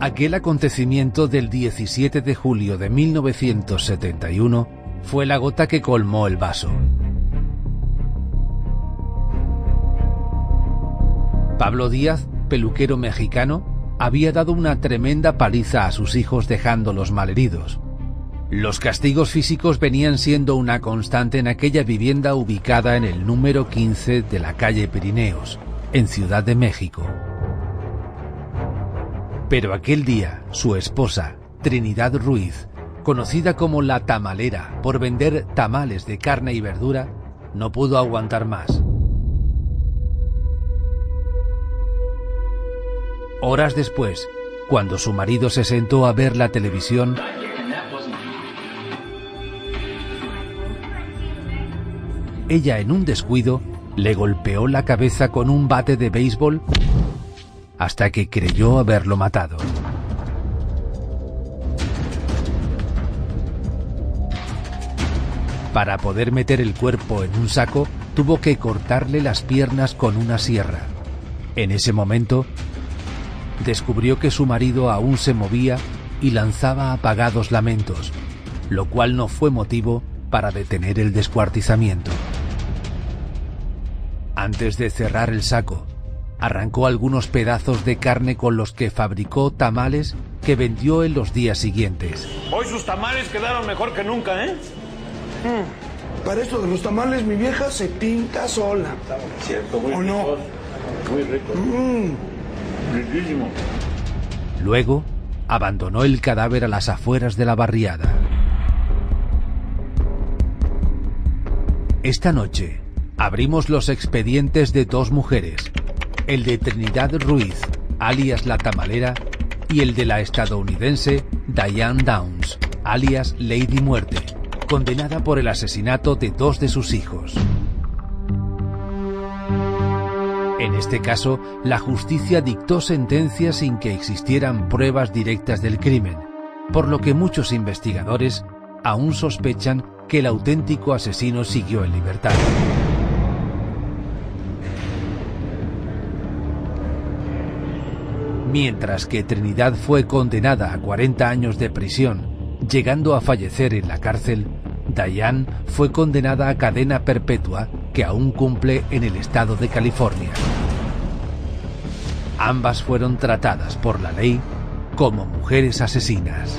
Aquel acontecimiento del 17 de julio de 1971 fue la gota que colmó el vaso. Pablo Díaz, peluquero mexicano, había dado una tremenda paliza a sus hijos dejándolos malheridos. Los castigos físicos venían siendo una constante en aquella vivienda ubicada en el número 15 de la calle Pirineos, en Ciudad de México. Pero aquel día, su esposa, Trinidad Ruiz, conocida como la tamalera por vender tamales de carne y verdura, no pudo aguantar más. Horas después, cuando su marido se sentó a ver la televisión, ella, en un descuido, le golpeó la cabeza con un bate de béisbol hasta que creyó haberlo matado. Para poder meter el cuerpo en un saco, tuvo que cortarle las piernas con una sierra. En ese momento, descubrió que su marido aún se movía y lanzaba apagados lamentos, lo cual no fue motivo para detener el descuartizamiento. Antes de cerrar el saco, arrancó algunos pedazos de carne con los que fabricó tamales que vendió en los días siguientes. Hoy sus tamales quedaron mejor que nunca, ¿eh? Para esto de los tamales, mi vieja se pinta sola. Cierto, muy ¿O no? rico. Muy rico. Riquísimo. Luego, abandonó el cadáver a las afueras de la barriada. Esta noche, abrimos los expedientes de dos mujeres, el de Trinidad Ruiz, alias La Tamalera, y el de la estadounidense Diane Downs, alias Lady Muerte, condenada por el asesinato de dos de sus hijos. En este caso, la justicia dictó sentencia sin que existieran pruebas directas del crimen, por lo que muchos investigadores aún sospechan que el auténtico asesino siguió en libertad. Mientras que Trinidad fue condenada a 40 años de prisión, llegando a fallecer en la cárcel, Diane fue condenada a cadena perpetua que aún cumple en el estado de California. Ambas fueron tratadas por la ley como mujeres asesinas.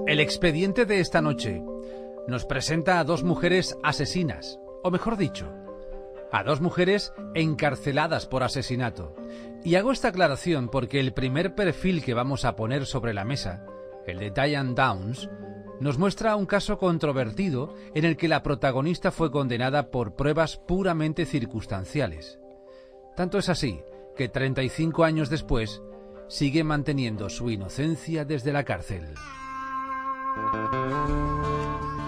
El expediente de esta noche nos presenta a dos mujeres asesinas, o mejor dicho, a dos mujeres encarceladas por asesinato. Y hago esta aclaración porque el primer perfil que vamos a poner sobre la mesa, el de Diane Downs, nos muestra un caso controvertido en el que la protagonista fue condenada por pruebas puramente circunstanciales. Tanto es así que 35 años después sigue manteniendo su inocencia desde la cárcel.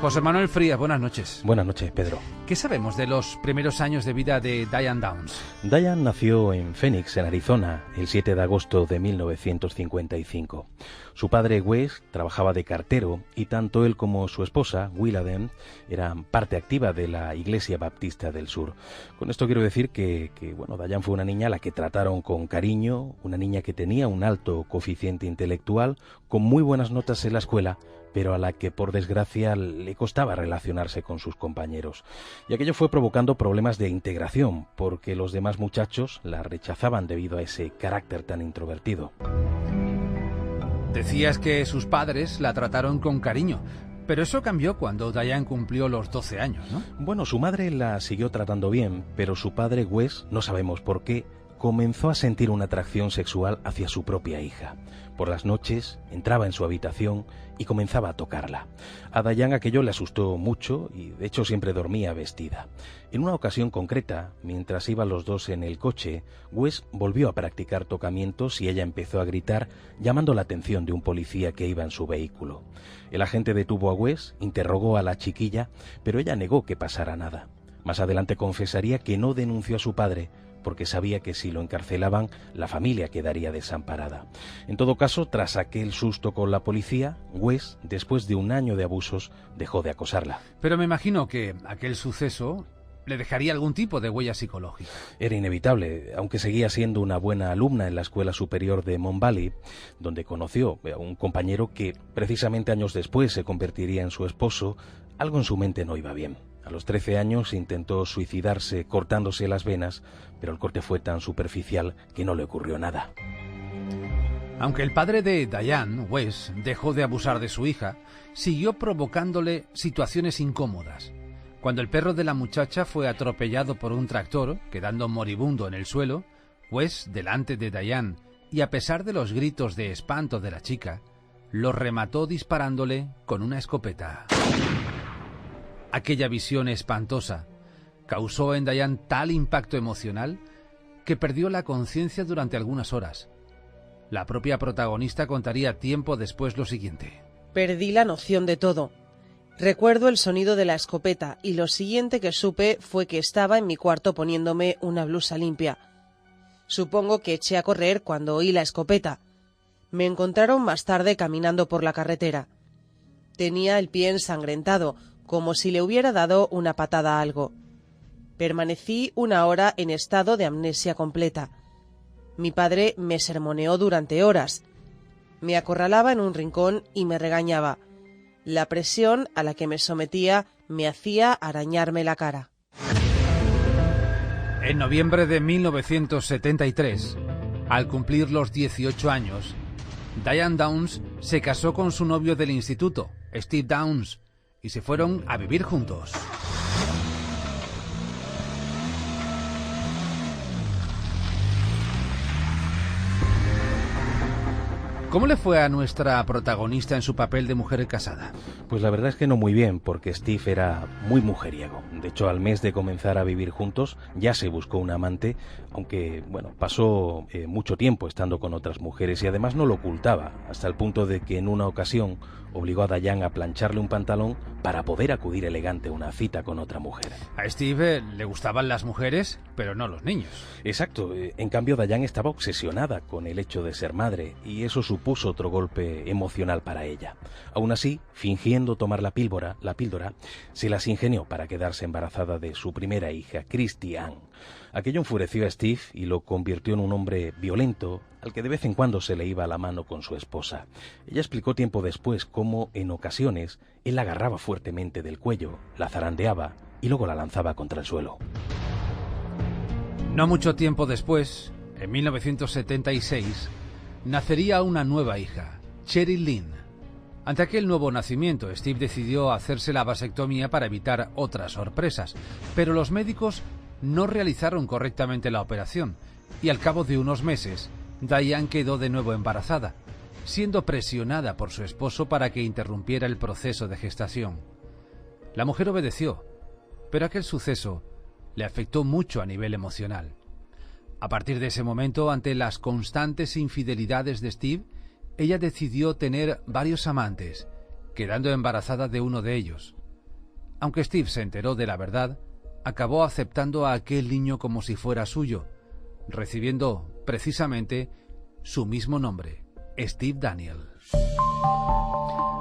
José Manuel Frías, buenas noches. Buenas noches, Pedro. ¿Qué sabemos de los primeros años de vida de Diane Downs? Diane nació en Phoenix, en Arizona, el 7 de agosto de 1955. Su padre, Wes, trabajaba de cartero y tanto él como su esposa, Willa Dent, eran parte activa de la Iglesia Baptista del Sur. Con esto quiero decir que Diane fue una niña a la que trataron con cariño, una niña que tenía un alto coeficiente intelectual, con muy buenas notas en la escuela, pero a la que por desgracia le costaba relacionarse con sus compañeros. Y aquello fue provocando problemas de integración, porque los demás muchachos la rechazaban debido a ese carácter tan introvertido. Decías que sus padres la trataron con cariño, pero eso cambió cuando Diane cumplió los 12 años, ¿no? Bueno, su madre la siguió tratando bien, pero su padre, Wes, no sabemos por qué, comenzó a sentir una atracción sexual hacia su propia hija. Por las noches entraba en su habitación y comenzaba a tocarla. A Diane aquello le asustó mucho y de hecho siempre dormía vestida. En una ocasión concreta, mientras iban los dos en el coche, Wes volvió a practicar tocamientos y ella empezó a gritar, llamando la atención de un policía que iba en su vehículo. El agente detuvo a Wes, interrogó a la chiquilla, pero ella negó que pasara nada. Más adelante confesaría que no denunció a su padre, porque sabía que si lo encarcelaban, la familia quedaría desamparada. En todo caso, tras aquel susto con la policía, Wes, después de un año de abusos, dejó de acosarla. Pero me imagino que aquel suceso le dejaría algún tipo de huella psicológica. Era inevitable, aunque seguía siendo una buena alumna en la Escuela Superior de Mon Valley, donde conoció a un compañero que precisamente años después se convertiría en su esposo. Algo en su mente no iba bien. A los 13 años intentó suicidarse cortándose las venas, pero el corte fue tan superficial que no le ocurrió nada. Aunque el padre de Diane, Wes, dejó de abusar de su hija, siguió provocándole situaciones incómodas. Cuando el perro de la muchacha fue atropellado por un tractor, quedando moribundo en el suelo, Wes, delante de Diane, y a pesar de los gritos de espanto de la chica, lo remató disparándole con una escopeta. Aquella visión espantosa causó en Diane tal impacto emocional que perdió la conciencia durante algunas horas. La propia protagonista contaría tiempo después lo siguiente. Perdí la noción de todo. Recuerdo el sonido de la escopeta y lo siguiente que supe fue que estaba en mi cuarto poniéndome una blusa limpia. Supongo que eché a correr cuando oí la escopeta. Me encontraron más tarde caminando por la carretera. Tenía el pie ensangrentado, como si le hubiera dado una patada a algo. Permanecí 1 hora en estado de amnesia completa. Mi padre me sermoneó durante horas. Me acorralaba en un rincón y me regañaba. La presión a la que me sometía me hacía arañarme la cara. En noviembre de 1973, al cumplir los 18 años, Diane Downs se casó con su novio del instituto, Steve Downs, y se fueron a vivir juntos. ¿Cómo le fue a nuestra protagonista en su papel de mujer casada? Pues la verdad es que no muy bien, porque Steve era muy mujeriego. De hecho, al mes de comenzar a vivir juntos, ya se buscó un amante, aunque, bueno, pasó mucho tiempo estando con otras mujeres y además no lo ocultaba, hasta el punto de que en una ocasión obligó a Diane a plancharle un pantalón para poder acudir elegante a una cita con otra mujer. A Steve le gustaban las mujeres, pero no los niños. Exacto. En cambio, Diane estaba obsesionada con el hecho de ser madre, y eso supuso otro golpe emocional para ella. Aún así, fingiendo tomar la píldora, se las ingenió para quedarse embarazada de su primera hija, Christy Ann. Aquello enfureció a Steve y lo convirtió en un hombre violento, al que de vez en cuando se le iba la mano con su esposa. Ella explicó tiempo después cómo, en ocasiones, él la agarraba fuertemente del cuello, la zarandeaba y luego la lanzaba contra el suelo. No mucho tiempo después, en 1976, nacería una nueva hija, Cheryl Lynn. Ante aquel nuevo nacimiento, Steve decidió hacerse la vasectomía para evitar otras sorpresas, pero los médicos no realizaron correctamente la operación y al cabo de unos meses, Diane quedó de nuevo embarazada, siendo presionada por su esposo para que interrumpiera el proceso de gestación. La mujer obedeció, pero aquel suceso le afectó mucho a nivel emocional. A partir de ese momento, ante las constantes infidelidades de Steve, ella decidió tener varios amantes, quedando embarazada de uno de ellos. Aunque Steve se enteró de la verdad, acabó aceptando a aquel niño como si fuera suyo, recibiendo precisamente su mismo nombre, Steve Daniel.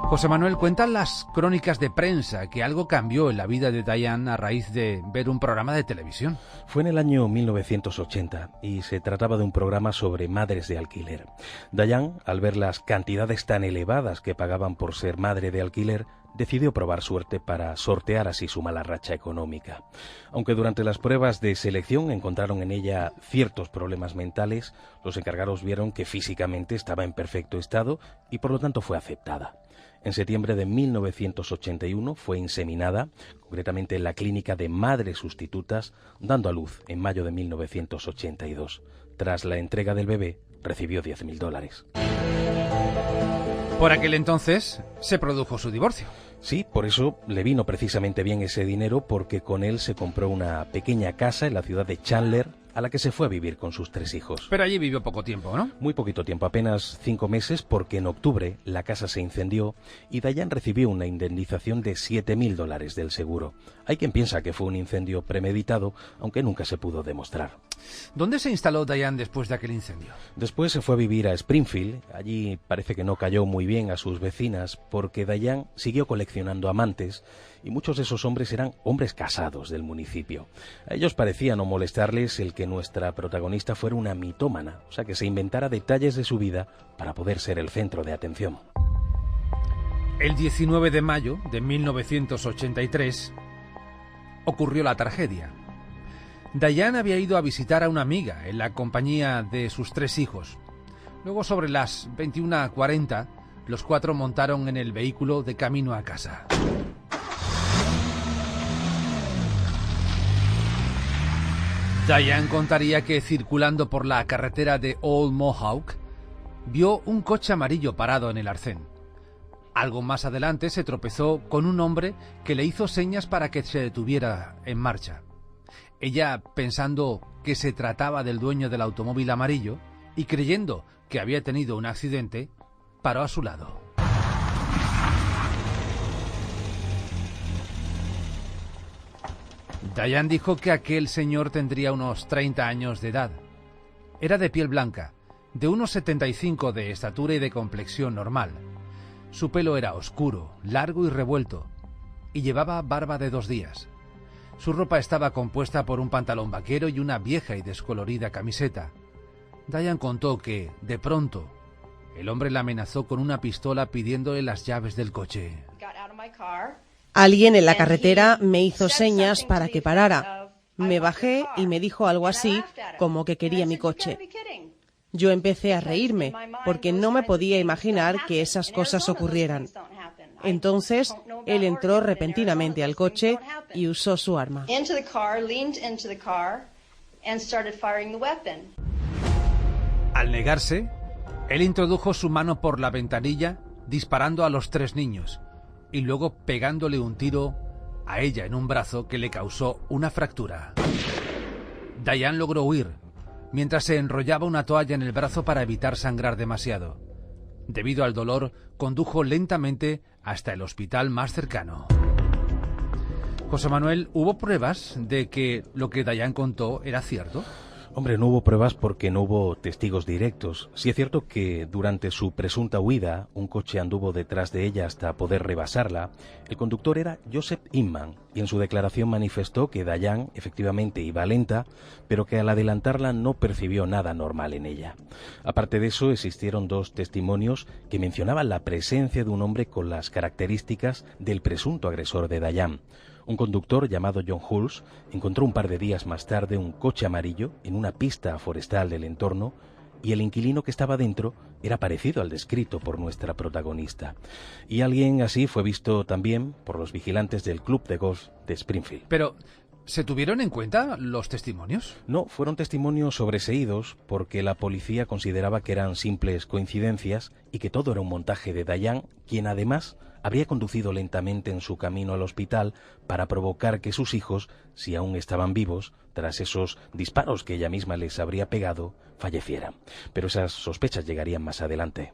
José Manuel, cuentan las crónicas de prensa que algo cambió en la vida de Diane a raíz de ver un programa de televisión. Fue en el año 1980 y se trataba de un programa sobre madres de alquiler. Diane, al ver las cantidades tan elevadas que pagaban por ser madre de alquiler, decidió probar suerte para sortear así su mala racha económica. Aunque durante las pruebas de selección encontraron en ella ciertos problemas mentales, los encargados vieron que físicamente estaba en perfecto estado y por lo tanto fue aceptada. En septiembre de 1981 fue inseminada, concretamente en la clínica de madres sustitutas, dando a luz en mayo de 1982. Tras la entrega del bebé, recibió $10.000. Por aquel entonces se produjo su divorcio. Sí, por eso le vino precisamente bien ese dinero, porque con él se compró una pequeña casa en la ciudad de Chandler, a la que se fue a vivir con sus 3 hijos. Pero allí vivió poco tiempo, ¿no? Muy poquito tiempo, apenas 5 meses, porque en octubre la casa se incendió y Diane recibió una indemnización de $7.000 del seguro. Hay quien piensa que fue un incendio premeditado, aunque nunca se pudo demostrar. ¿Dónde se instaló Diane después de aquel incendio? Después se fue a vivir a Springfield. Allí parece que no cayó muy bien a sus vecinas porque Diane siguió coleccionando amantes y muchos de esos hombres eran hombres casados del municipio. A ellos parecía no molestarles el que nuestra protagonista fuera una mitómana, o sea, que se inventara detalles de su vida para poder ser el centro de atención. El 19 de mayo de 1983 ocurrió la tragedia. Diane había ido a visitar a una amiga en la compañía de sus 3 hijos. Luego, sobre las 21:40, los 4 montaron en el vehículo de camino a casa. Diane contaría que circulando por la carretera de Old Mohawk, vio un coche amarillo parado en el arcén. Algo más adelante se tropezó con un hombre que le hizo señas para que se detuviera en marcha. Ella, pensando que se trataba del dueño del automóvil amarillo y creyendo que había tenido un accidente, paró a su lado. Diane dijo que aquel señor tendría unos 30 años de edad. Era de piel blanca, de unos 75 de estatura y de complexión normal. Su pelo era oscuro, largo y revuelto, y llevaba barba de 2 días. Su ropa estaba compuesta por un pantalón vaquero y una vieja y descolorida camiseta. Diane contó que, de pronto, el hombre la amenazó con una pistola pidiéndole las llaves del coche. Alguien en la carretera me hizo señas para que parara. Me bajé y me dijo algo así como que quería mi coche. Yo empecé a reírme porque no me podía imaginar que esas cosas ocurrieran. Entonces, él entró repentinamente al coche y usó su arma. Al negarse, él introdujo su mano por la ventanilla, disparando a los 3 niños, y luego pegándole un tiro a ella en un brazo que le causó una fractura. Diane logró huir, mientras se enrollaba una toalla en el brazo para evitar sangrar demasiado. Debido al dolor, condujo lentamente hasta el hospital más cercano. José Manuel, ¿hubo pruebas de que lo que Diane contó era cierto? Hombre, no hubo pruebas porque no hubo testigos directos. Sí es cierto que durante su presunta huida, un coche anduvo detrás de ella hasta poder rebasarla. El conductor era Joseph Inman y en su declaración manifestó que Diane efectivamente iba lenta, pero que al adelantarla no percibió nada normal en ella. Aparte de eso, existieron 2 testimonios que mencionaban la presencia de un hombre con las características del presunto agresor de Diane. Un conductor llamado John Hulse encontró un par de días más tarde un coche amarillo en una pista forestal del entorno y el inquilino que estaba dentro era parecido al descrito por nuestra protagonista. Y alguien así fue visto también por los vigilantes del club de golf de Springfield. Pero, ¿se tuvieron en cuenta los testimonios? No, fueron testimonios sobreseídos porque la policía consideraba que eran simples coincidencias y que todo era un montaje de Diane, quien además habría conducido lentamente en su camino al hospital para provocar que sus hijos, si aún estaban vivos, tras esos disparos que ella misma les habría pegado, fallecieran. Pero esas sospechas llegarían más adelante.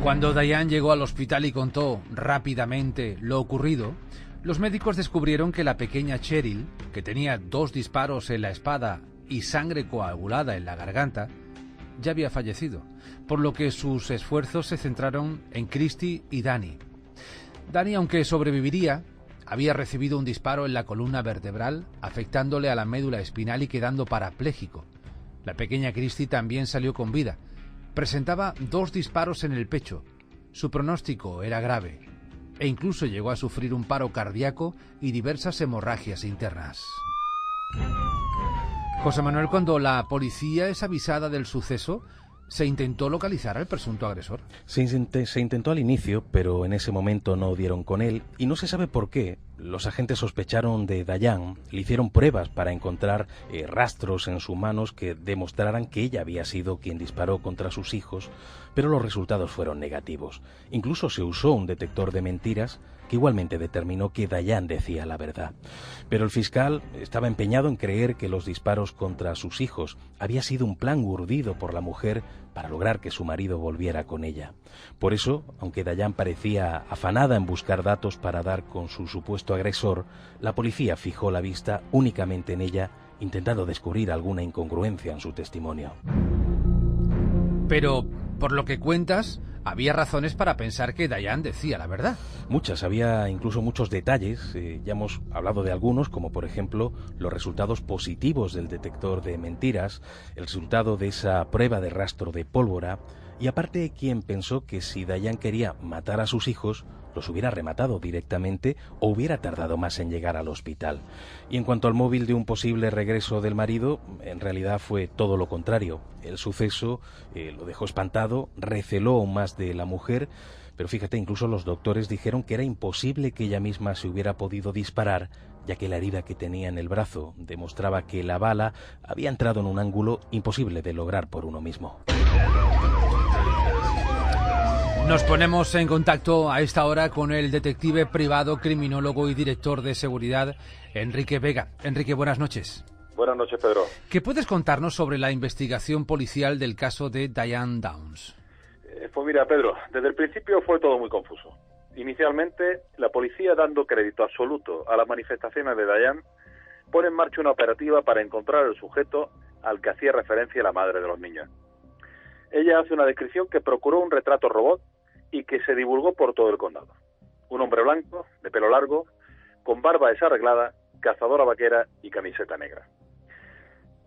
Cuando Diane llegó al hospital y contó rápidamente lo ocurrido, los médicos descubrieron que la pequeña Cheryl, que tenía 2 disparos en la espalda y sangre coagulada en la garganta, ya había fallecido, por lo que sus esfuerzos se centraron en Christy y Danny. Danny, aunque sobreviviría, había recibido un disparo en la columna vertebral, afectándole a la médula espinal y quedando parapléjico. La pequeña Christy también salió con vida. Presentaba 2 disparos en el pecho. Su pronóstico era grave, e incluso llegó a sufrir un paro cardíaco y diversas hemorragias internas. José Manuel, cuando la policía es avisada del suceso, ¿se intentó localizar al presunto agresor? Se intentó al inicio, pero en ese momento no dieron con él, y no se sabe por qué. Los agentes sospecharon de Diane, le hicieron pruebas para encontrar rastros en sus manos que demostraran que ella había sido quien disparó contra sus hijos, pero los resultados fueron negativos. Incluso se usó un detector de mentiras que igualmente determinó que Diane decía la verdad. Pero el fiscal estaba empeñado en creer que los disparos contra sus hijos había sido un plan urdido por la mujer para lograr que su marido volviera con ella. Por eso, aunque Diane parecía afanada en buscar datos para dar con su supuesto agresor, la policía fijó la vista únicamente en ella intentando descubrir alguna incongruencia en su testimonio. Pero, por lo que cuentas, había razones para pensar que Diane decía la verdad. Muchas, había incluso muchos detalles, ya hemos hablado de algunos, como por ejemplo los resultados positivos del detector de mentiras, el resultado de esa prueba de rastro de pólvora, y aparte quien pensó que si Diane quería matar a sus hijos, los hubiera rematado directamente o hubiera tardado más en llegar al hospital. Y en cuanto al móvil de un posible regreso del marido, en realidad fue todo lo contrario. El suceso lo dejó espantado, receló aún más de la mujer, pero fíjate, incluso los doctores dijeron que era imposible que ella misma se hubiera podido disparar, ya que la herida que tenía en el brazo demostraba que la bala había entrado en un ángulo imposible de lograr por uno mismo. Nos ponemos en contacto a esta hora con el detective privado, criminólogo y director de seguridad, Enrique Vega. Enrique, buenas noches. Buenas noches, Pedro. ¿Qué puedes contarnos sobre la investigación policial del caso de Diane Downs? Pues mira, Pedro, desde el principio fue todo muy confuso. Inicialmente, la policía, dando crédito absoluto a las manifestaciones de Diane, pone en marcha una operativa para encontrar al sujeto al que hacía referencia la madre de los niños. Ella hace una descripción que procuró un retrato robot y que se divulgó por todo el condado. Un hombre blanco, de pelo largo, con barba desarreglada, cazadora vaquera y camiseta negra.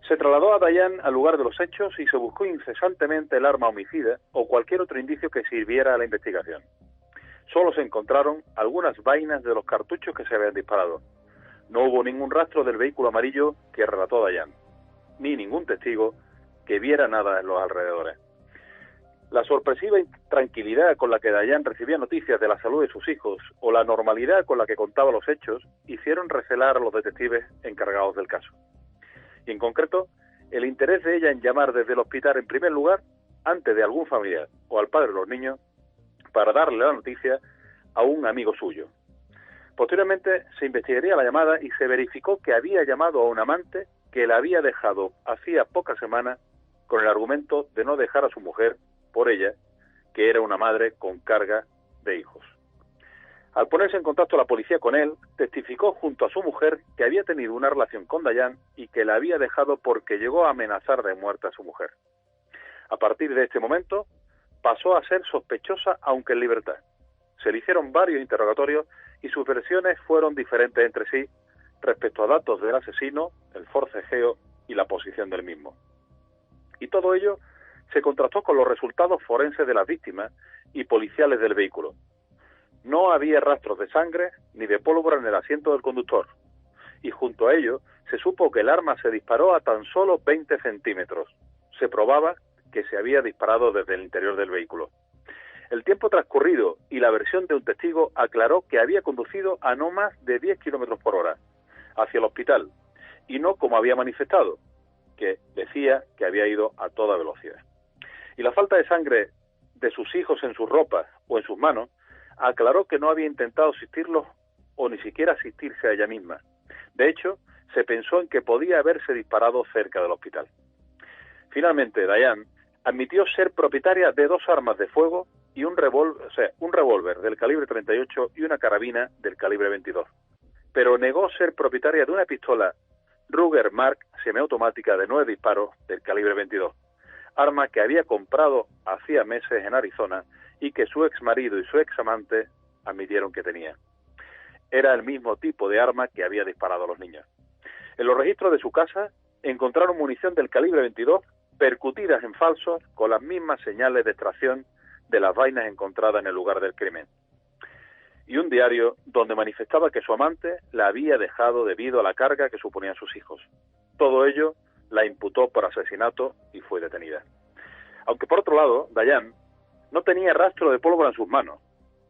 Se trasladó a Diane al lugar de los hechos y se buscó incesantemente el arma homicida o cualquier otro indicio que sirviera a la investigación. Solo se encontraron algunas vainas de los cartuchos que se habían disparado. No hubo ningún rastro del vehículo amarillo que relató Diane, ni ningún testigo que viera nada en los alrededores. La sorpresiva tranquilidad con la que Diane recibía noticias de la salud de sus hijos o la normalidad con la que contaba los hechos hicieron recelar a los detectives encargados del caso. Y en concreto, el interés de ella en llamar desde el hospital en primer lugar, antes de algún familiar o al padre de los niños, para darle la noticia a un amigo suyo. Posteriormente se investigaría la llamada y se verificó que había llamado a un amante que la había dejado hacía pocas semanas con el argumento de no dejar a su mujer por ella, que era una madre con carga de hijos. Al ponerse en contacto la policía con él, testificó junto a su mujer que había tenido una relación con Diane y que la había dejado porque llegó a amenazar de muerte a su mujer. A partir de este momento, pasó a ser sospechosa aunque en libertad. Se le hicieron varios interrogatorios y sus versiones fueron diferentes entre sí respecto a datos del asesino, el forcejeo y la posición del mismo. Y todo ello se contrastó con los resultados forenses de las víctimas y policiales del vehículo. No había rastros de sangre ni de pólvora en el asiento del conductor, y junto a ello se supo que el arma se disparó a tan solo 20 centímetros. Se probaba que se había disparado desde el interior del vehículo. El tiempo transcurrido y la versión de un testigo aclaró que había conducido a no más de 10 kilómetros por hora hacia el hospital, y no como había manifestado, que decía que había ido a toda velocidad. Y la falta de sangre de sus hijos en sus ropas o en sus manos aclaró que no había intentado asistirlos o ni siquiera asistirse a ella misma. De hecho, se pensó en que podía haberse disparado cerca del hospital. Finalmente, Diane admitió ser propietaria de 2 armas de fuego y un revólver del calibre 38 y una carabina del calibre 22. Pero negó ser propietaria de una pistola Ruger Mark semiautomática de 9 disparos del calibre 22, arma que había comprado hacía meses en Arizona y que su ex marido y su ex amante admitieron que tenía. Era el mismo tipo de arma que había disparado a los niños. En los registros de su casa encontraron munición del calibre 22 percutidas en falso con las mismas señales de extracción de las vainas encontradas en el lugar del crimen. Y un diario donde manifestaba que su amante la había dejado debido a la carga que suponían sus hijos. Todo ello la imputó por asesinato y fue detenida. Aunque por otro lado, Diane no tenía rastro de pólvora en sus manos.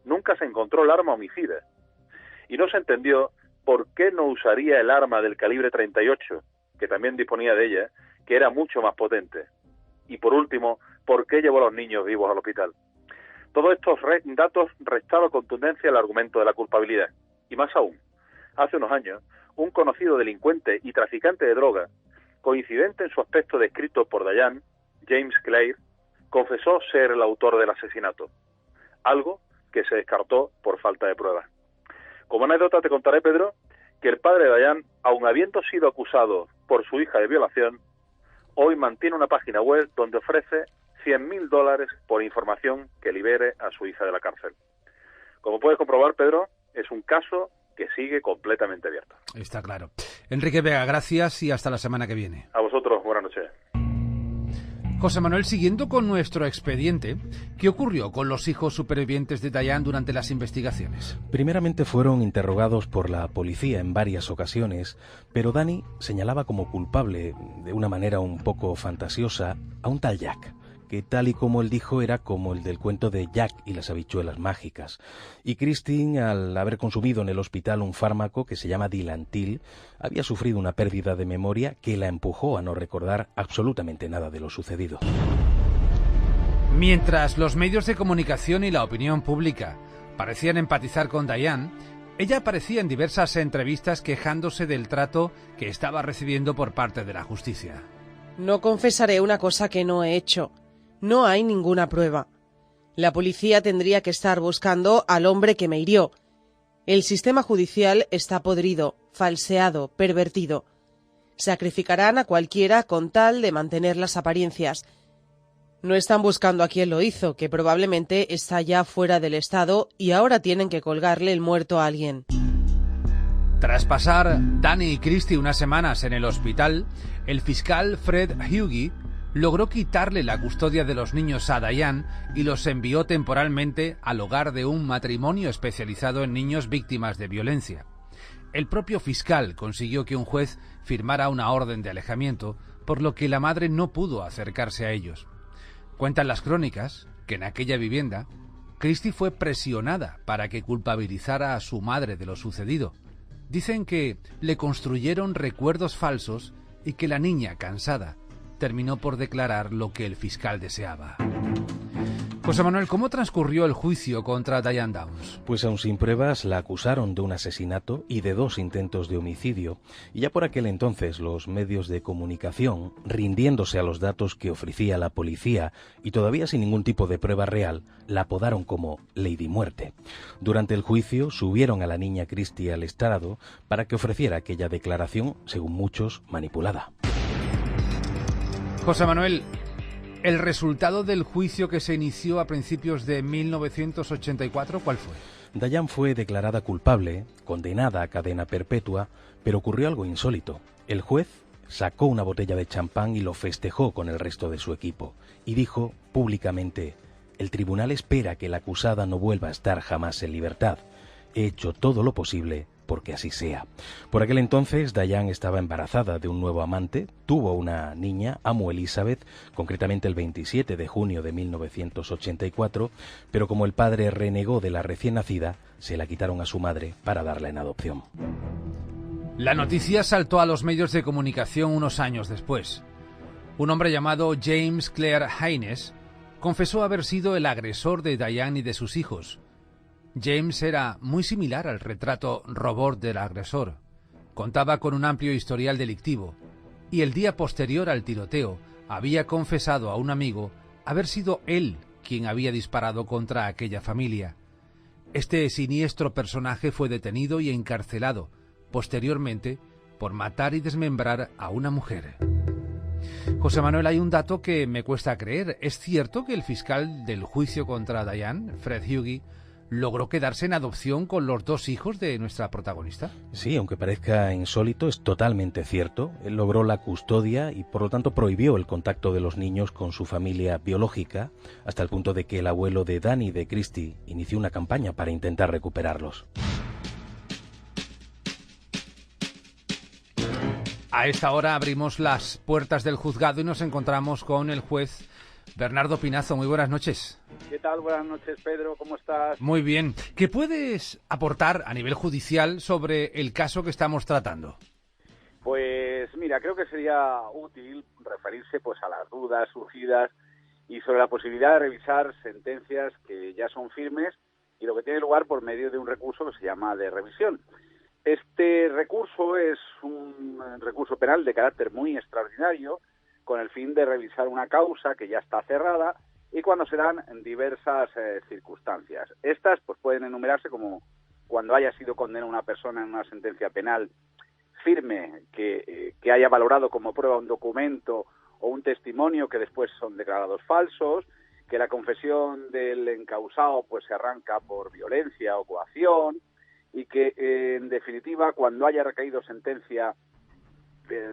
Nunca se encontró el arma homicida. Y no se entendió por qué no usaría el arma del calibre 38, que también disponía de ella, que era mucho más potente. Y por último, por qué llevó a los niños vivos al hospital. Todos estos datos restaban contundencia al argumento de la culpabilidad. Y más aún, hace unos años, un conocido delincuente y traficante de droga, coincidente en su aspecto descrito por Diane, James Clair, confesó ser el autor del asesinato, algo que se descartó por falta de pruebas. Como anécdota te contaré, Pedro, que el padre de Diane, aun habiendo sido acusado por su hija de violación, hoy mantiene una página web donde ofrece $100.000 por información que libere a su hija de la cárcel. Como puedes comprobar, Pedro, es un caso que sigue completamente abierto. Está claro. Enrique Vega, gracias y hasta la semana que viene. A vosotros, buenas noches. José Manuel, siguiendo con nuestro expediente, ¿qué ocurrió con los hijos supervivientes de Diane durante las investigaciones? Primeramente fueron interrogados por la policía en varias ocasiones, pero Dani señalaba como culpable, de una manera un poco fantasiosa, a un tal Jack, que tal y como él dijo era como el del cuento de Jack y las habichuelas mágicas. Y Christine, al haber consumido en el hospital un fármaco que se llama Dilantil, había sufrido una pérdida de memoria que la empujó a no recordar absolutamente nada de lo sucedido. Mientras los medios de comunicación y la opinión pública parecían empatizar con Diane, ella aparecía en diversas entrevistas quejándose del trato que estaba recibiendo por parte de la justicia. No confesaré una cosa que no he hecho. No hay ninguna prueba. La policía tendría que estar buscando al hombre que me hirió. El sistema judicial está podrido, falseado, pervertido. Sacrificarán a cualquiera con tal de mantener las apariencias. No están buscando a quien lo hizo, que probablemente está ya fuera del estado y ahora tienen que colgarle el muerto a alguien. Tras pasar Dani y Christy unas semanas en el hospital, el fiscal Fred Hughey logró quitarle la custodia de los niños a Diane y los envió temporalmente al hogar de un matrimonio especializado en niños víctimas de violencia. El propio fiscal consiguió que un juez firmara una orden de alejamiento, por lo que la madre no pudo acercarse a ellos. Cuentan las crónicas que en aquella vivienda, Christy fue presionada para que culpabilizara a su madre de lo sucedido. Dicen que le construyeron recuerdos falsos y que la niña, cansada, terminó por declarar lo que el fiscal deseaba. José Manuel, ¿cómo transcurrió el juicio contra Diane Downs? Pues aún sin pruebas la acusaron de un asesinato y de 2 intentos de homicidio, y ya por aquel entonces los medios de comunicación, rindiéndose a los datos que ofrecía la policía y todavía sin ningún tipo de prueba real, la apodaron como Lady Muerte. Durante el juicio subieron a la niña Christy al estrado para que ofreciera aquella declaración, según muchos, manipulada. José Manuel, ¿el resultado del juicio que se inició a principios de 1984 cuál fue? Diane fue declarada culpable, condenada a cadena perpetua, pero ocurrió algo insólito. El juez sacó una botella de champán y lo festejó con el resto de su equipo, y dijo públicamente: «El tribunal espera que la acusada no vuelva a estar jamás en libertad. He hecho todo lo posible porque así sea». Por aquel entonces Diane estaba embarazada de un nuevo amante, tuvo una niña, Amo Elizabeth, concretamente el 27 de junio de 1984, pero como el padre renegó de la recién nacida, se la quitaron a su madre para darla en adopción. La noticia saltó a los medios de comunicación unos años después. Un hombre llamado James Clare Haynes confesó haber sido el agresor de Diane y de sus hijos. James era muy similar al retrato robot del agresor. Contaba con un amplio historial delictivo y el día posterior al tiroteo había confesado a un amigo haber sido él quien había disparado contra aquella familia. Este siniestro personaje fue detenido y encarcelado posteriormente por matar y desmembrar a una mujer. José Manuel, hay un dato que me cuesta creer. ¿Es cierto que el fiscal del juicio contra Diane, Fred Hughey, logró quedarse en adopción con los 2 hijos de nuestra protagonista? Sí, aunque parezca insólito, es totalmente cierto. Él logró la custodia y por lo tanto prohibió el contacto de los niños con su familia biológica, hasta el punto de que el abuelo de Dani y de Christy inició una campaña para intentar recuperarlos. A esta hora abrimos las puertas del juzgado y nos encontramos con el juez Bernardo Pinazo. Muy buenas noches. ¿Qué tal? Buenas noches, Pedro. ¿Cómo estás? Muy bien. ¿Qué puedes aportar a nivel judicial sobre el caso que estamos tratando? Pues mira, creo que sería útil referirse pues a las dudas surgidas y sobre la posibilidad de revisar sentencias que ya son firmes y lo que tiene lugar por medio de un recurso que se llama de revisión. Este recurso es un recurso penal de carácter muy extraordinario, con el fin de revisar una causa que ya está cerrada y cuando se dan diversas circunstancias. Estas pues pueden enumerarse como cuando haya sido condenada una persona en una sentencia penal firme que haya valorado como prueba un documento o un testimonio que después son declarados falsos, que la confesión del encausado pues se arranca por violencia o coacción, y que en definitiva cuando haya recaído sentencia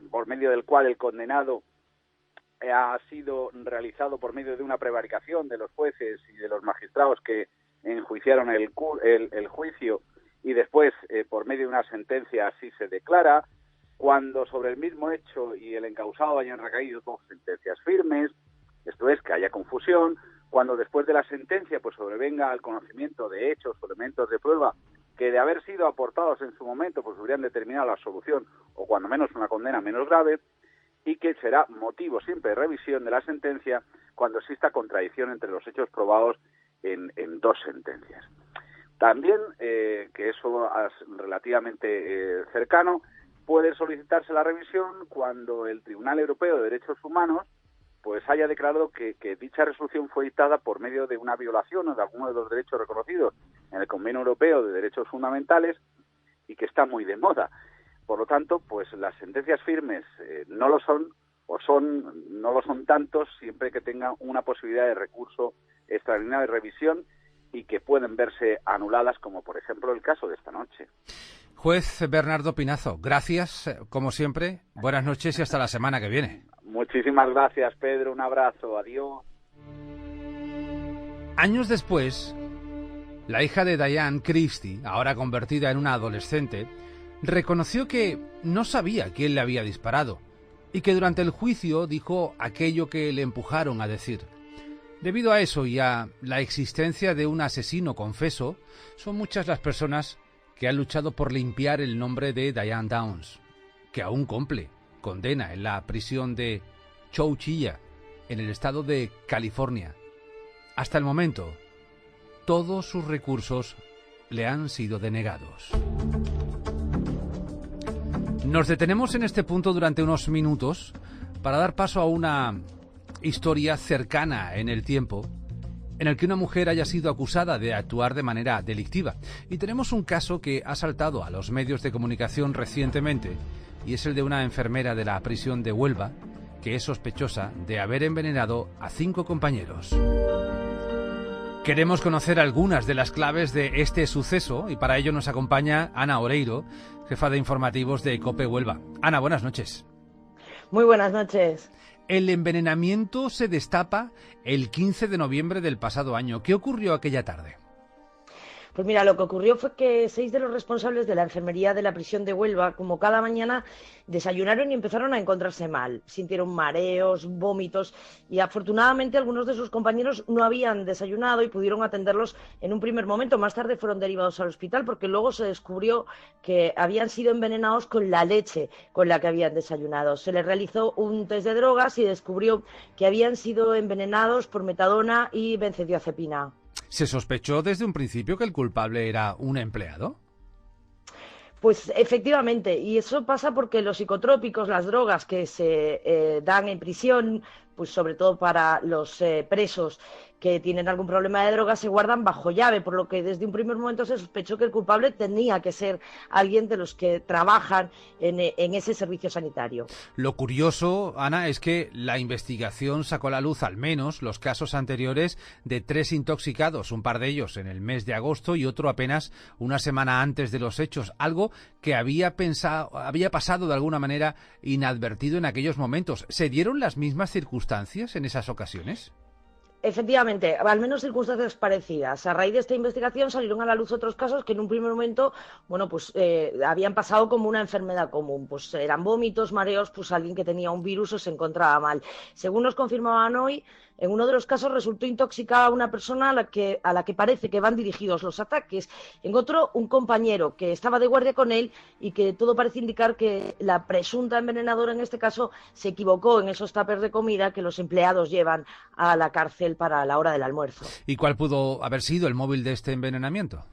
por medio del cual el condenado ha sido realizado por medio de una prevaricación de los jueces y de los magistrados que enjuiciaron el juicio, y después por medio de una sentencia así se declara, cuando sobre el mismo hecho y el encausado hayan recaído dos sentencias firmes, esto es, que haya confusión, cuando después de la sentencia pues sobrevenga al conocimiento de hechos o elementos de prueba que de haber sido aportados en su momento pues hubieran determinado la absolución o cuando menos una condena menos grave, y que será motivo siempre de revisión de la sentencia cuando exista contradicción entre los hechos probados en dos sentencias. También, que eso es relativamente cercano, puede solicitarse la revisión cuando el Tribunal Europeo de Derechos Humanos pues haya declarado que dicha resolución fue dictada por medio de una violación o de alguno de los derechos reconocidos en el Convenio Europeo de Derechos Fundamentales y que está muy de moda. Por lo tanto, pues las sentencias firmes no lo son no lo son tantos siempre que tengan una posibilidad de recurso extraordinario de revisión y que pueden verse anuladas, como por ejemplo el caso de esta noche. Juez Bernardo Pinazo, gracias, como siempre, buenas noches y hasta la semana que viene. Muchísimas gracias, Pedro, un abrazo, adiós. Años después, la hija de Diane Christie, ahora convertida en una adolescente, reconoció que no sabía quién le había disparado y que durante el juicio dijo aquello que le empujaron a decir. Debido a eso y a la existencia de un asesino confeso, son muchas las personas que han luchado por limpiar el nombre de Diane Downs, que aún cumple condena en la prisión de Chowchilla, en el estado de California. Hasta el momento, todos sus recursos le han sido denegados. Nos detenemos en este punto durante unos minutos para dar paso a una historia cercana en el tiempo en el que una mujer haya sido acusada de actuar de manera delictiva. Y tenemos un caso que ha saltado a los medios de comunicación recientemente, y es el de una enfermera de la prisión de Huelva que es sospechosa de haber envenenado a 5 compañeros. Queremos conocer algunas de las claves de este suceso y para ello nos acompaña Ana Oreiro, jefa de informativos de COPE Huelva. Ana, buenas noches. Muy buenas noches. El envenenamiento se destapa el 15 de noviembre del pasado año. ¿Qué ocurrió aquella tarde? Pues mira, lo que ocurrió fue que 6 de los responsables de la enfermería de la prisión de Huelva, como cada mañana, desayunaron y empezaron a encontrarse mal. Sintieron mareos, vómitos y afortunadamente algunos de sus compañeros no habían desayunado y pudieron atenderlos en un primer momento. Más tarde fueron derivados al hospital porque luego se descubrió que habían sido envenenados con la leche con la que habían desayunado. Se les realizó un test de drogas y descubrió que habían sido envenenados por metadona y benzodiazepina. ¿Se sospechó desde un principio que el culpable era un empleado? Pues efectivamente, y eso pasa porque los psicotrópicos, las drogas que se dan en prisión, pues sobre todo para los presos que tienen algún problema de drogas, se guardan bajo llave, por lo que desde un primer momento se sospechó que el culpable tenía que ser alguien de los que trabajan en ese servicio sanitario. Lo curioso, Ana, es que la investigación sacó a la luz al menos los casos anteriores de 3 intoxicados, un par de ellos en el mes de agosto y otro apenas una semana antes de los hechos, algo que había pasado de alguna manera inadvertido en aquellos momentos. ¿Se dieron las mismas circunstancias en esas ocasiones? Efectivamente, al menos circunstancias parecidas. A raíz de esta investigación salieron a la luz otros casos que en un primer momento, bueno, pues habían pasado como una enfermedad común. Pues eran vómitos, mareos, pues alguien que tenía un virus o se encontraba mal. Según nos confirmaban hoy, en uno de los casos resultó intoxicada una persona a la que parece que van dirigidos los ataques. Encontró un compañero que estaba de guardia con él y que todo parece indicar que la presunta envenenadora en este caso se equivocó en esos tuppers de comida que los empleados llevan a la cárcel para la hora del almuerzo. ¿Y cuál pudo haber sido el móvil de este envenenamiento?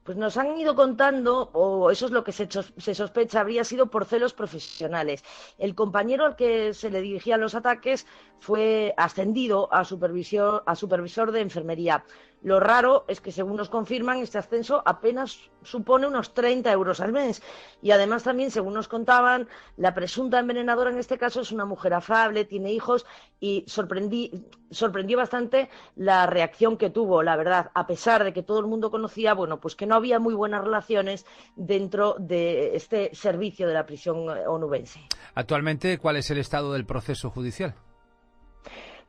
Pues nos han ido contando, o eso es lo que se sospecha, habría sido por celos profesionales. El compañero al que se le dirigían los ataques fue ascendido a supervisor de enfermería. Lo raro es que, según nos confirman, este ascenso apenas supone unos 30 euros al mes. Y además también, según nos contaban, la presunta envenenadora en este caso es una mujer afable, tiene hijos, y sorprendió bastante la reacción que tuvo, la verdad, a pesar de que todo el mundo conocía, bueno, pues que no había muy buenas relaciones dentro de este servicio de la prisión onubense. Actualmente, ¿cuál es el estado del proceso judicial?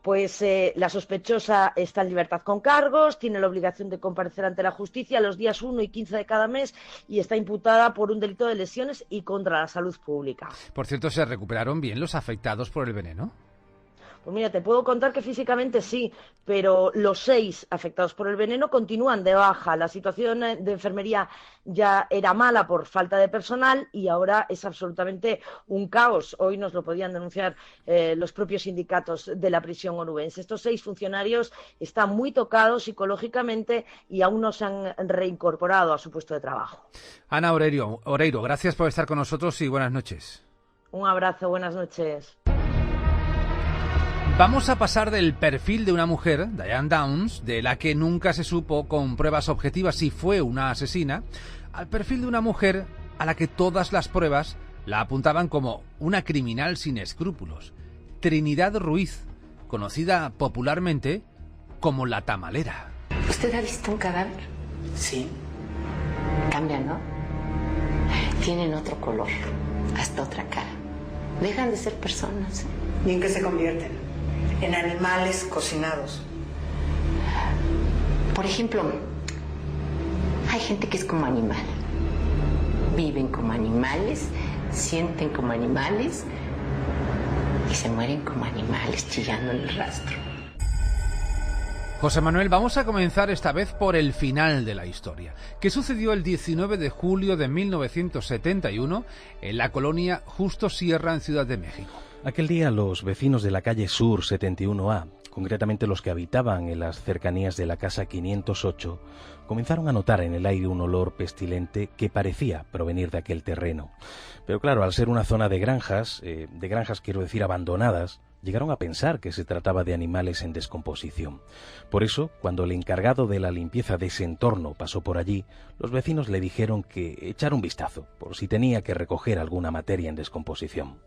Pues la sospechosa está en libertad con cargos, tiene la obligación de comparecer ante la justicia los días 1 y 15 de cada mes y está imputada por un delito de lesiones y contra la salud pública. Por cierto, ¿se recuperaron bien los afectados por el veneno? Pues mira, te puedo contar que físicamente sí, pero los 6 afectados por el veneno continúan de baja. La situación de enfermería ya era mala por falta de personal y ahora es absolutamente un caos. Hoy nos lo podían denunciar los propios sindicatos de la prisión onubense. Estos 6 funcionarios están muy tocados psicológicamente y aún no se han reincorporado a su puesto de trabajo. Ana Oreiro, gracias por estar con nosotros y buenas noches. Un abrazo, buenas noches. Vamos a pasar del perfil de una mujer, Diane Downs, de la que nunca se supo con pruebas objetivas si fue una asesina, al perfil de una mujer a la que todas las pruebas la apuntaban como una criminal sin escrúpulos. Trinidad Ruiz, conocida popularmente como la tamalera. ¿Usted ha visto un cadáver? Sí. Cambian, ¿no? Tienen otro color, hasta otra cara. Dejan de ser personas. ¿Y en qué se convierten? En animales cocinados. Por ejemplo, hay gente que es como animal. Viven como animales, sienten como animales y se mueren como animales chillando en el rastro. José Manuel, vamos a comenzar esta vez por el final de la historia, que sucedió el 19 de julio de 1971 en la colonia Justo Sierra, en Ciudad de México. Aquel día los vecinos de la calle Sur 71A, concretamente los que habitaban en las cercanías de la casa 508, comenzaron a notar en el aire un olor pestilente que parecía provenir de aquel terreno. Pero claro, al ser una zona de granjas quiero decir abandonadas, llegaron a pensar que se trataba de animales en descomposición. Por eso, cuando el encargado de la limpieza de ese entorno pasó por allí, los vecinos le dijeron que echara un vistazo, por si tenía que recoger alguna materia en descomposición.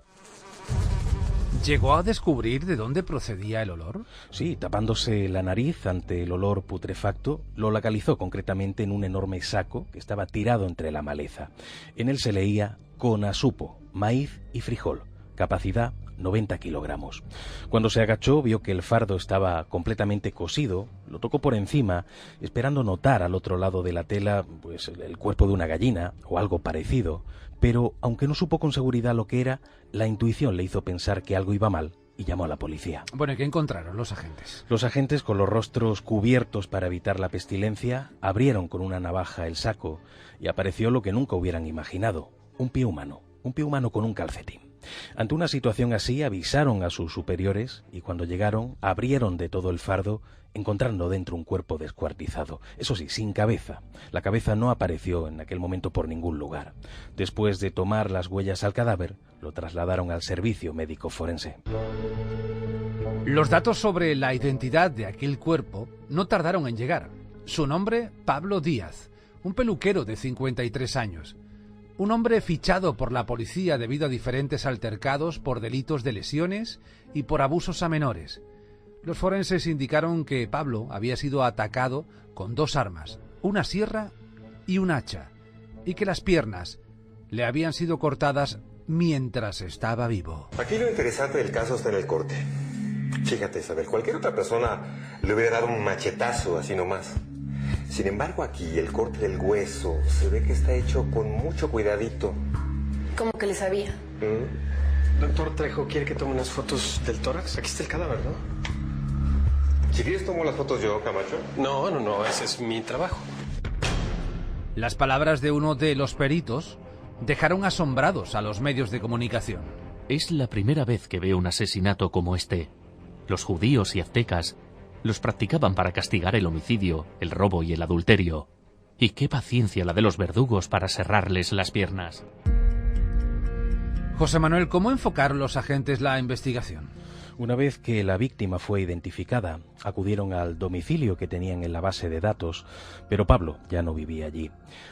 ¿Llegó a descubrir de dónde procedía el olor? Sí, tapándose la nariz ante el olor putrefacto, lo localizó concretamente en un enorme saco que estaba tirado entre la maleza. En él se leía Conasupo, maíz y frijol, capacidad 90 kilogramos. Cuando se agachó vio que el fardo estaba completamente cosido, lo tocó por encima, esperando notar al otro lado de la tela pues el cuerpo de una gallina o algo parecido, pero aunque no supo con seguridad lo que era, la intuición le hizo pensar que algo iba mal y llamó a la policía. Bueno, ¿y qué encontraron los agentes? Los agentes, con los rostros cubiertos para evitar la pestilencia, abrieron con una navaja el saco y apareció lo que nunca hubieran imaginado, un pie humano con un calcetín. Ante una situación así avisaron a sus superiores y cuando llegaron abrieron de todo el fardo, encontrando dentro un cuerpo descuartizado, eso sí, sin cabeza. La cabeza no apareció en aquel momento por ningún lugar. Después de tomar las huellas al cadáver, lo trasladaron al servicio médico forense. Los datos sobre la identidad de aquel cuerpo no tardaron en llegar. Su nombre, Pablo Díaz, un peluquero de 53 años. Un hombre fichado por la policía debido a diferentes altercados por delitos de lesiones y por abusos a menores. Los forenses indicaron que Pablo había sido atacado con 2 armas, una sierra y un hacha, y que las piernas le habían sido cortadas mientras estaba vivo. Aquí lo interesante del caso está en el corte. Fíjate, Isabel, cualquier otra persona le hubiera dado un machetazo así nomás. Sin embargo, aquí el corte del hueso se ve que está hecho con mucho cuidadito. ¿Cómo que le sabía? Doctor Trejo, ¿quiere que tome unas fotos del tórax? Aquí está el cadáver, ¿no? Si quieres, tomo las fotos yo, Camacho. No, ese es mi trabajo. Las palabras de uno de los peritos dejaron asombrados a los medios de comunicación. Es la primera vez que veo un asesinato como este. Los judíos y aztecas los practicaban para castigar el homicidio, el robo y el adulterio. Y qué paciencia la de los verdugos para serrarles las piernas. José Manuel, ¿cómo enfocaron los agentes la investigación? Una vez que la víctima fue identificada, acudieron al domicilio que tenían en la base de datos, pero Pablo ya no vivía allí.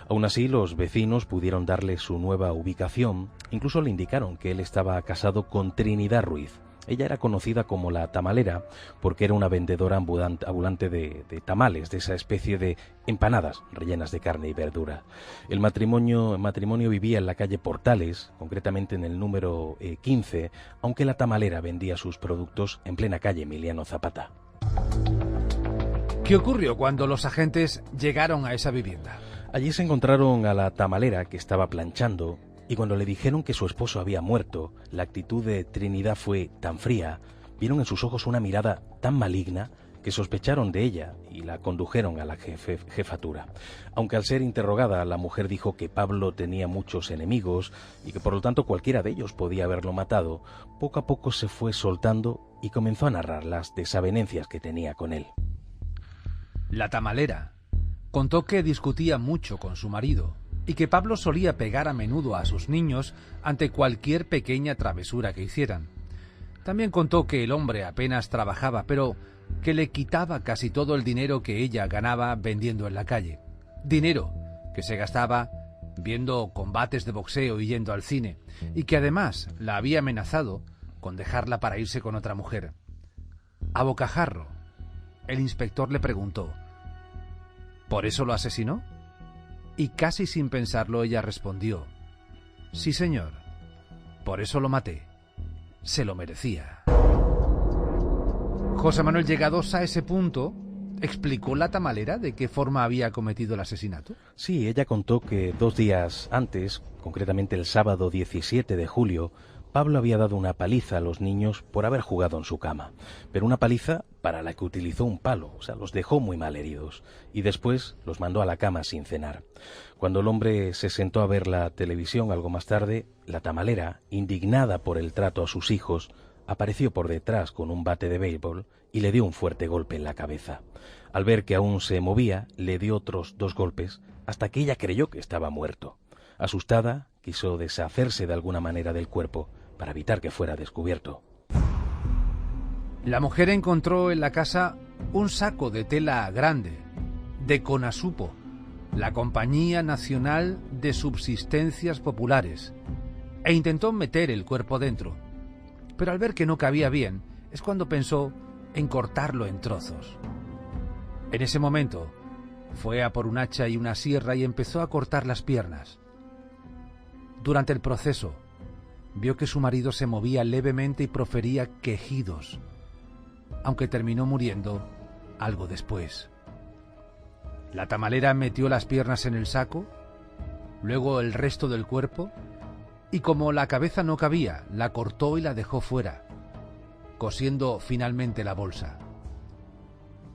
Aún así, los vecinos pudieron darle su nueva ubicación, incluso le indicaron que él estaba casado con Trinidad Ruiz. Ella era conocida como la tamalera porque era una vendedora ambulante de tamales, de esa especie de empanadas rellenas de carne y verdura. El matrimonio vivía en la calle Portales, concretamente en el número 15, aunque la tamalera vendía sus productos en plena calle Emiliano Zapata. ¿Qué ocurrió cuando los agentes llegaron a esa vivienda? Allí se encontraron a la tamalera, que estaba planchando, y cuando le dijeron que su esposo había muerto, la actitud de Trinidad fue tan fría, vieron en sus ojos una mirada tan maligna que sospecharon de ella y la condujeron a la jefatura. Aunque al ser interrogada, la mujer dijo que Pablo tenía muchos enemigos y que por lo tanto cualquiera de ellos podía haberlo matado, poco a poco se fue soltando y comenzó a narrar las desavenencias que tenía con él. La tamalera contó que discutía mucho con su marido y que Pablo solía pegar a menudo a sus niños ante cualquier pequeña travesura que hicieran. También contó que el hombre apenas trabajaba, pero que le quitaba casi todo el dinero que ella ganaba vendiendo en la calle. Dinero que se gastaba viendo combates de boxeo y yendo al cine, y que además la había amenazado con dejarla para irse con otra mujer. A bocajarro, el inspector le preguntó: ¿por eso lo asesinó? Y casi sin pensarlo ella respondió: sí, señor, por eso lo maté. Se lo merecía. José Manuel, llegados a ese punto, ¿explicó la tamalera de qué forma había cometido el asesinato? Sí, ella contó que 2 días antes, concretamente el sábado 17 de julio, Pablo había dado una paliza a los niños por haber jugado en su cama, pero una paliza para la que utilizó un palo, o sea, los dejó muy mal heridos, y después los mandó a la cama sin cenar. Cuando el hombre se sentó a ver la televisión algo más tarde, la tamalera, indignada por el trato a sus hijos, apareció por detrás con un bate de béisbol y le dio un fuerte golpe en la cabeza. Al ver que aún se movía, le dio otros 2 golpes hasta que ella creyó que estaba muerto. Asustada, quiso deshacerse de alguna manera del cuerpo para evitar que fuera descubierto. La mujer encontró en la casa un saco de tela grande, de Conasupo, la Compañía Nacional de Subsistencias Populares, e intentó meter el cuerpo dentro. Pero al ver que no cabía bien, es cuando pensó en cortarlo en trozos. En ese momento, fue a por un hacha y una sierra y empezó a cortar las piernas. Durante el proceso, vio que su marido se movía levemente y profería quejidos, aunque terminó muriendo algo después. La tamalera metió las piernas en el saco, luego el resto del cuerpo, y como la cabeza no cabía, la cortó y la dejó fuera, cosiendo finalmente la bolsa.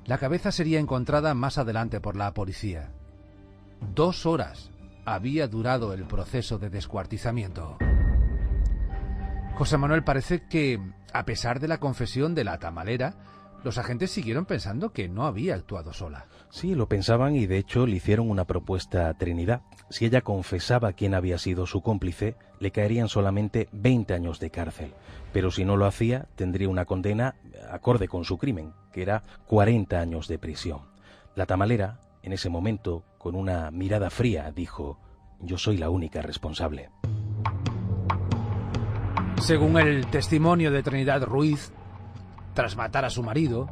La cabeza sería encontrada más adelante por la policía. 2 horas había durado el proceso de descuartizamiento. José Manuel, parece que, a pesar de la confesión de la tamalera, los agentes siguieron pensando que no había actuado sola. Sí, lo pensaban y de hecho le hicieron una propuesta a Trinidad. Si ella confesaba quién había sido su cómplice, le caerían solamente 20 años de cárcel. Pero si no lo hacía, tendría una condena acorde con su crimen, que era 40 años de prisión. La tamalera, en ese momento, con una mirada fría, dijo: yo soy la única responsable. Según el testimonio de Trinidad Ruiz, tras matar a su marido,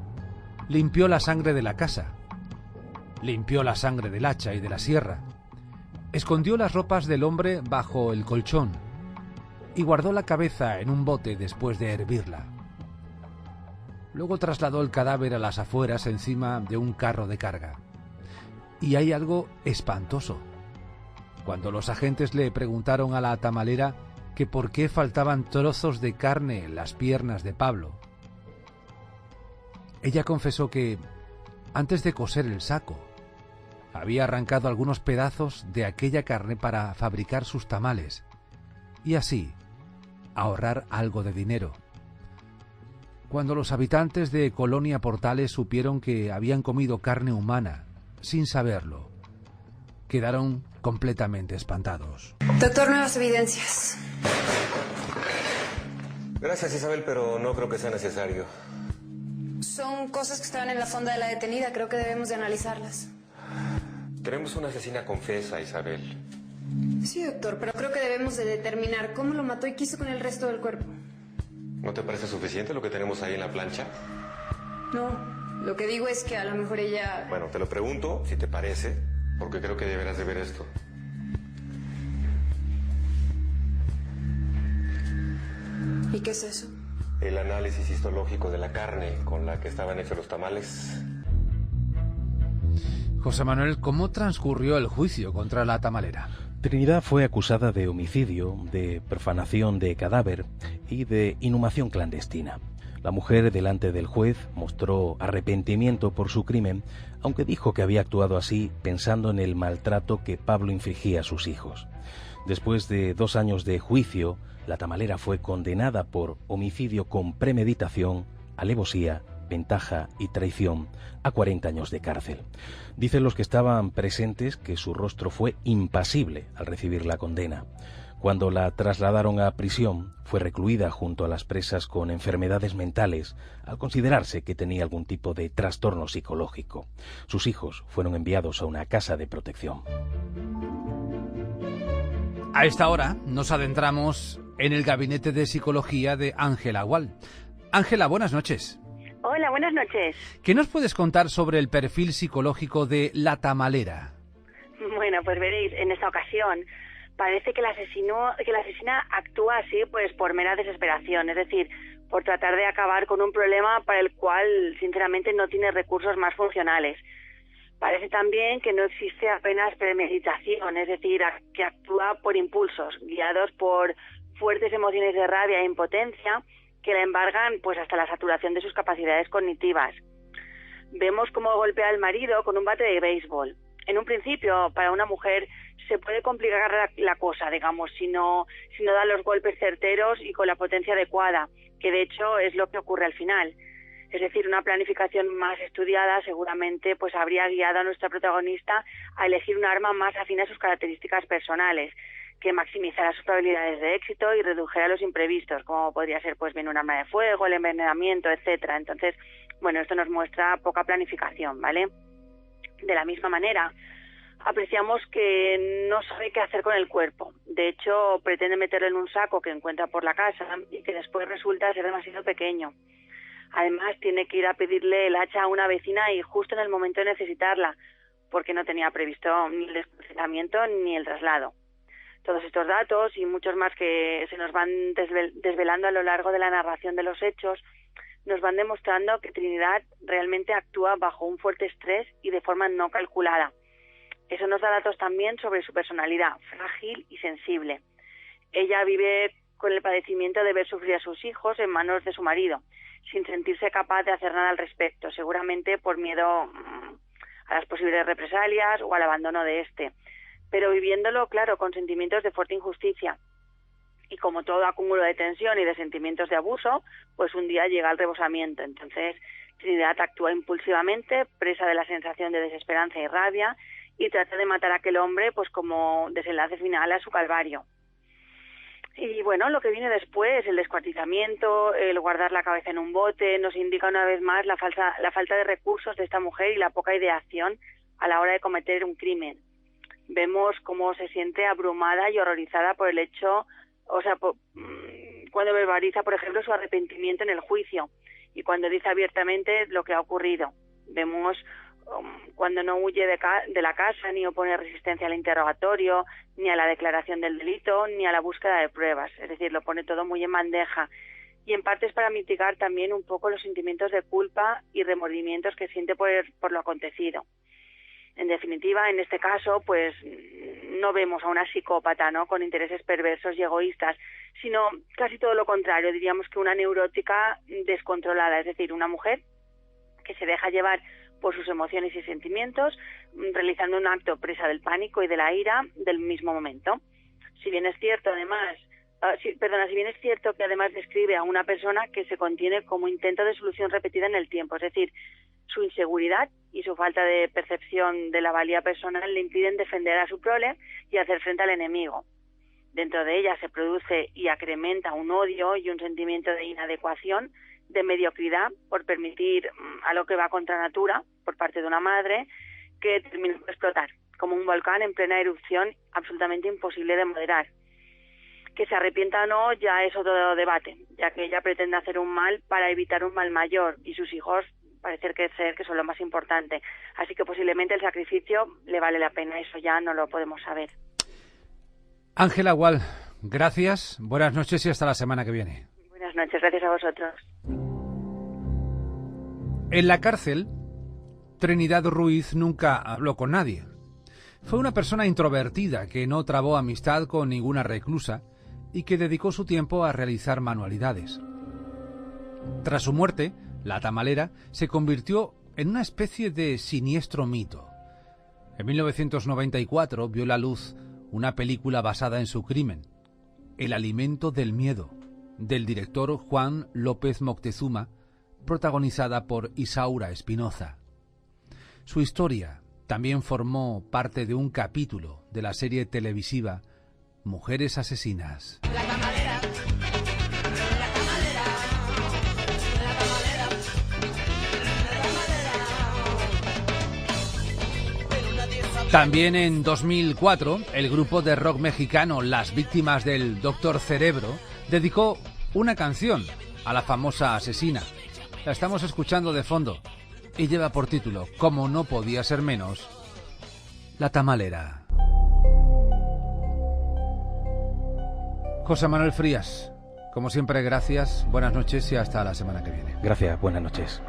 limpió la sangre de la casa, limpió la sangre del hacha y de la sierra, escondió las ropas del hombre bajo el colchón y guardó la cabeza en un bote después de hervirla. Luego trasladó el cadáver a las afueras encima de un carro de carga. Y hay algo espantoso. Cuando los agentes le preguntaron a la tamalera que por qué faltaban trozos de carne en las piernas de Pablo, ella confesó que, antes de coser el saco, había arrancado algunos pedazos de aquella carne para fabricar sus tamales y así ahorrar algo de dinero. Cuando los habitantes de Colonia Portales supieron que habían comido carne humana sin saberlo, quedaron completamente espantados. Doctor, nuevas evidencias. Gracias, Isabel, pero no creo que sea necesario. Son cosas que estaban en la fonda de la detenida. Creo que debemos de analizarlas. Tenemos una asesina confesa, Isabel. Sí, doctor, pero creo que debemos de determinar cómo lo mató y qué hizo con el resto del cuerpo. ¿No te parece suficiente lo que tenemos ahí en la plancha? No, lo que digo es que a lo mejor ella... Bueno, te lo pregunto, si te parece, porque creo que deberás de ver esto. ¿Y qué es eso? El análisis histológico de la carne con la que estaban hechos los tamales. José Manuel, ¿cómo transcurrió el juicio contra la tamalera? Trinidad fue acusada de homicidio, de profanación de cadáver y de inhumación clandestina. La mujer, delante del juez, mostró arrepentimiento por su crimen, aunque dijo que había actuado así pensando en el maltrato que Pablo infligía a sus hijos. Después de 2 años de juicio, la tamalera fue condenada por homicidio con premeditación, alevosía, ventaja y traición a 40 años de cárcel. Dicen los que estaban presentes que su rostro fue impasible al recibir la condena. Cuando la trasladaron a prisión, fue recluida junto a las presas con enfermedades mentales, al considerarse que tenía algún tipo de trastorno psicológico. Sus hijos fueron enviados a una casa de protección. A esta hora nos adentramos en el gabinete de psicología de Ángela Gual. Ángela, buenas noches. Hola, buenas noches. ¿Qué nos puedes contar sobre el perfil psicológico de la tamalera? Bueno, pues veréis, en esta ocasión parece que la asesina actúa así pues por mera desesperación, es decir, por tratar de acabar con un problema para el cual sinceramente no tiene recursos más funcionales. Parece también que no existe apenas premeditación, es decir, que actúa por impulsos, guiados por fuertes emociones de rabia e impotencia que la embargan pues hasta la saturación de sus capacidades cognitivas. Vemos cómo golpea al marido con un bate de béisbol. En un principio, para una mujer se puede complicar la cosa, digamos, si no da los golpes certeros y con la potencia adecuada, que de hecho es lo que ocurre al final. Es decir, una planificación más estudiada seguramente pues habría guiado a nuestra protagonista a elegir un arma más afín a sus características personales, que maximizara sus probabilidades de éxito y redujera los imprevistos, como podría ser pues bien un arma de fuego, el envenenamiento, etcétera. Entonces, bueno, esto nos muestra poca planificación, ¿vale? De la misma manera, apreciamos que no sabe qué hacer con el cuerpo. De hecho, pretende meterlo en un saco que encuentra por la casa y que después resulta ser demasiado pequeño. Además, tiene que ir a pedirle el hacha a una vecina y justo en el momento de necesitarla, porque no tenía previsto ni el desplazamiento ni el traslado. Todos estos datos y muchos más que se nos van desvelando a lo largo de la narración de los hechos nos van demostrando que Trinidad realmente actúa bajo un fuerte estrés y de forma no calculada. Eso nos da datos también sobre su personalidad, frágil y sensible. Ella vive con el padecimiento de ver sufrir a sus hijos en manos de su marido, sin sentirse capaz de hacer nada al respecto, seguramente por miedo a las posibles represalias o al abandono de este, pero viviéndolo, claro, con sentimientos de fuerte injusticia. Y como todo acúmulo de tensión y de sentimientos de abuso, pues un día llega el rebosamiento. Entonces, Trinidad actúa impulsivamente, presa de la sensación de desesperanza y rabia, y trata de matar a aquel hombre pues como desenlace final a su calvario. Y bueno, lo que viene después, el descuartizamiento, el guardar la cabeza en un bote, nos indica una vez más la falta de recursos de esta mujer y la poca ideación a la hora de cometer un crimen. Vemos cómo se siente abrumada y horrorizada por el hecho, cuando verbaliza, por ejemplo, su arrepentimiento en el juicio y cuando dice abiertamente lo que ha ocurrido. Vemos cuando no huye de la casa, ni opone resistencia al interrogatorio, ni a la declaración del delito, ni a la búsqueda de pruebas. Es decir, lo pone todo muy en bandeja. Y en parte es para mitigar también un poco los sentimientos de culpa y remordimientos que siente por lo acontecido. En definitiva, en este caso, pues no vemos a una psicópata, ¿no?, con intereses perversos y egoístas, sino casi todo lo contrario, diríamos que una neurótica descontrolada, es decir, una mujer que se deja llevar por sus emociones y sentimientos, realizando un acto presa del pánico y de la ira del mismo momento. Si bien es cierto que además describe a una persona que se contiene como intento de solución repetida en el tiempo, es decir, su inseguridad y su falta de percepción de la valía personal le impiden defender a su prole y hacer frente al enemigo. Dentro de ella se produce y acrementa un odio y un sentimiento de inadecuación, de mediocridad, por permitir algo que va contra natura por parte de una madre que termina por explotar, como un volcán en plena erupción, absolutamente imposible de moderar. Que se arrepienta o no ya es otro debate, ya que ella pretende hacer un mal para evitar un mal mayor y sus hijos parece que son lo más importante. Así que posiblemente el sacrificio le vale la pena, eso ya no lo podemos saber. Ángela Gual, gracias, buenas noches y hasta la semana que viene. Buenas noches, gracias a vosotros. En la cárcel, Trinidad Ruiz nunca habló con nadie. Fue una persona introvertida que no trabó amistad con ninguna reclusa y que dedicó su tiempo a realizar manualidades. Tras su muerte, la tamalera se convirtió en una especie de siniestro mito. En 1994 vio la luz una película basada en su crimen, El alimento del miedo, del director Juan López Moctezuma, protagonizada por Isaura Espinoza. Su historia también formó parte de un capítulo de la serie televisiva Mujeres Asesinas. También en 2004, el grupo de rock mexicano Las Víctimas del Dr. Cerebro dedicó una canción a la famosa asesina. La estamos escuchando de fondo y lleva por título, como no podía ser menos, La Tamalera. José Manuel Frías, como siempre, gracias, buenas noches y hasta la semana que viene. Gracias, buenas noches.